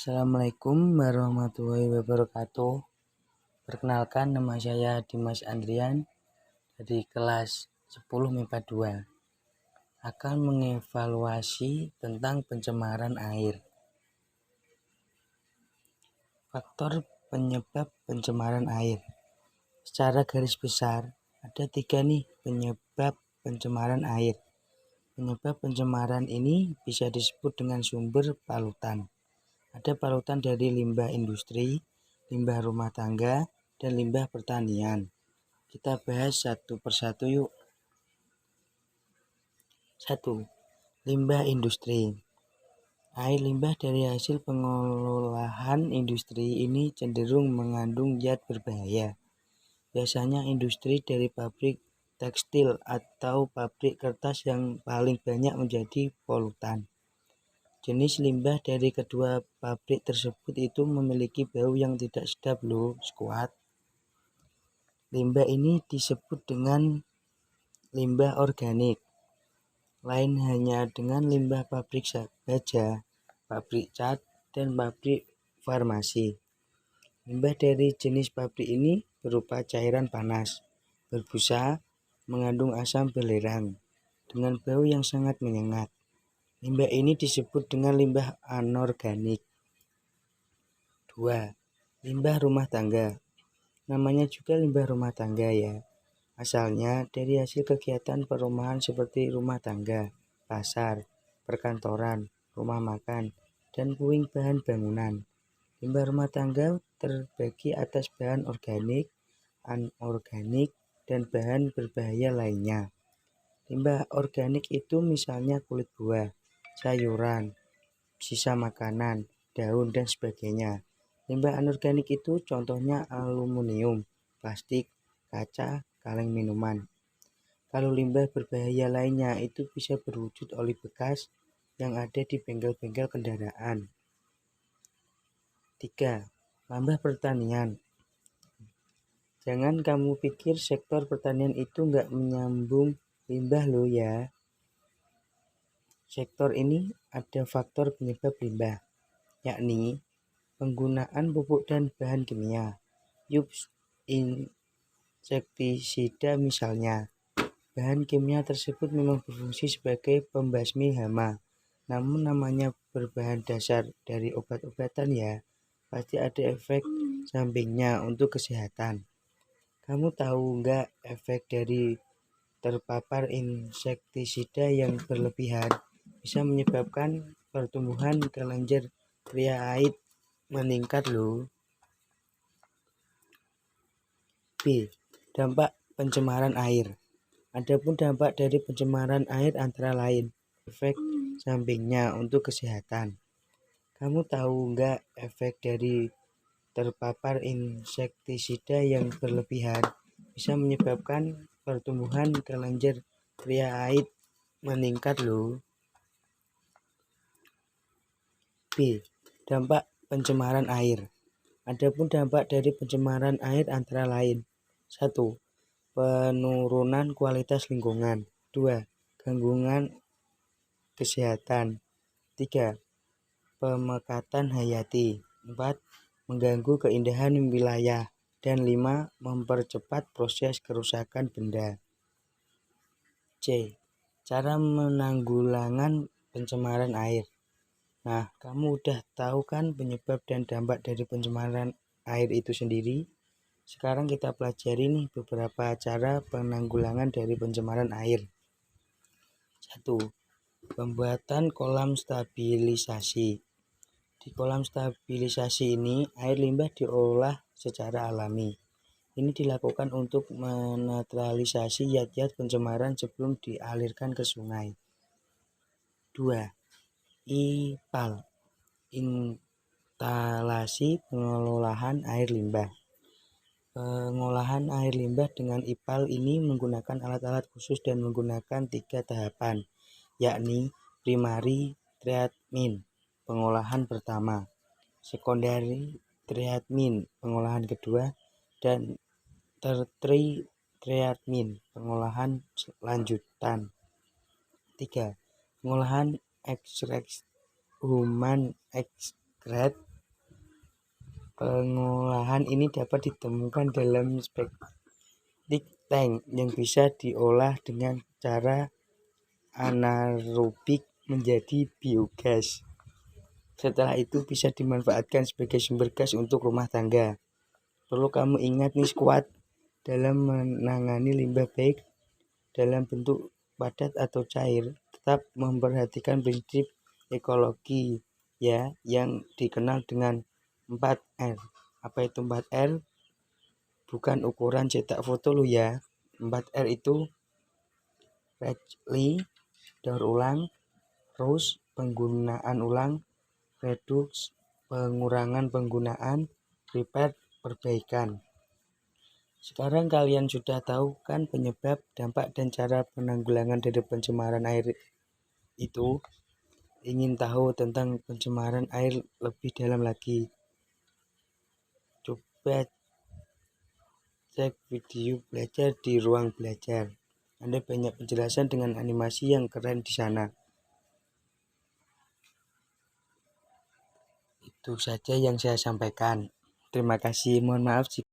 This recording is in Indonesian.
Assalamualaikum warahmatullahi wabarakatuh. Perkenalkan, nama saya Dimas Andrian dari kelas 10 MIPA 2. Akan mengevaluasi tentang pencemaran air. Faktor penyebab pencemaran air. Secara garis besar, ada 3 nih penyebab pencemaran air. Penyebab pencemaran ini bisa disebut dengan sumber palutan. Ada palutan dari limbah industri, limbah rumah tangga, dan limbah pertanian. Kita bahas satu persatu yuk. 1. Limbah industri. Air limbah dari hasil pengolahan industri ini cenderung mengandung zat berbahaya. Biasanya industri dari pabrik tekstil atau pabrik kertas yang paling banyak menjadi polutan. Jenis limbah dari kedua pabrik tersebut itu memiliki bau yang tidak sedap loh, squad. Limbah ini disebut dengan limbah organik. Lain hanya dengan limbah pabrik baja, pabrik cat, dan pabrik farmasi. Limbah dari jenis pabrik ini berupa cairan panas, berbusa, mengandung asam belerang, dengan bau yang sangat menyengat. Limbah ini disebut dengan limbah anorganik. 2. Limbah rumah tangga. Namanya juga limbah rumah tangga ya. Asalnya dari hasil kegiatan perumahan seperti rumah tangga, pasar, perkantoran, rumah makan, dan puing bahan bangunan. Limbah rumah tangga terbagi atas bahan organik, anorganik, dan bahan berbahaya lainnya. Limbah organik itu misalnya kulit buah, sayuran, sisa makanan, daun, dan sebagainya. Limbah anorganik itu contohnya aluminium, plastik, kaca, kaleng minuman. Kalau limbah berbahaya lainnya itu bisa berwujud oli bekas yang ada di bengkel-bengkel kendaraan. 3. Limbah pertanian. Jangan kamu pikir sektor pertanian itu nggak menyambung limbah lo ya. Sektor ini ada faktor penyebab limbah, yakni penggunaan pupuk dan bahan kimia, insektisida misalnya. Bahan kimia tersebut memang berfungsi sebagai pembasmi hama, namun namanya berbahan dasar dari obat-obatan ya, pasti ada efek sampingnya untuk kesehatan. Kamu tahu nggak efek dari terpapar insektisida yang berlebihan bisa menyebabkan pertumbuhan kelenjar pria haid meningkat loh. B. Dampak pencemaran air. Adapun dampak dari pencemaran air antara lain efek sampingnya untuk kesehatan. Kamu tahu nggak efek dari terpapar insektisida yang berlebihan bisa menyebabkan pertumbuhan kelenjar pria haid meningkat loh. B. Dampak pencemaran air. Adapun dampak dari pencemaran air antara lain 1. Penurunan kualitas lingkungan. 2. Gangguan kesehatan. 3. Pemekatan hayati. 4. Mengganggu keindahan wilayah. Dan 5. Mempercepat proses kerusakan benda. C. Cara menanggulangan pencemaran air. Nah, kamu udah tahu kan penyebab dan dampak dari pencemaran air itu sendiri? Sekarang kita pelajari nih beberapa cara penanggulangan dari pencemaran air. 1. Pembuatan kolam stabilisasi. Di kolam stabilisasi ini, air limbah diolah secara alami. Ini dilakukan untuk menetralisasi zat-zat pencemaran sebelum dialirkan ke sungai. 2. IPAL, instalasi pengolahan air limbah. Pengolahan air limbah dengan IPAL ini menggunakan alat-alat khusus dan menggunakan 3 tahapan, yakni primary treatment, pengolahan pertama, secondary treatment, pengolahan kedua, dan tertiary treatment, pengolahan lanjutan. 3. Pengolahan extract human excrete Pengolahan ini dapat ditemukan dalam septic tank yang bisa diolah dengan cara anaerobik menjadi biogas. Setelah itu bisa dimanfaatkan sebagai sumber gas untuk rumah tangga. Perlu kamu ingat nih squad, dalam menangani limbah baik dalam bentuk padat atau cair, tetap memperhatikan prinsip ekologi ya, yang dikenal dengan 4R. Apa itu 4R? Bukan ukuran cetak foto lu ya. 4R itu recycling, daur ulang, reuse, penggunaan ulang, reduce, pengurangan penggunaan, repair, perbaikan. Sekarang kalian sudah tahu kan penyebab, dampak, dan cara penanggulangan dari pencemaran air itu. Ingin tahu tentang pencemaran air lebih dalam lagi? Coba cek video belajar di ruang belajar. Ada banyak penjelasan dengan animasi yang keren di sana. Itu saja yang saya sampaikan. Terima kasih. Mohon maaf jika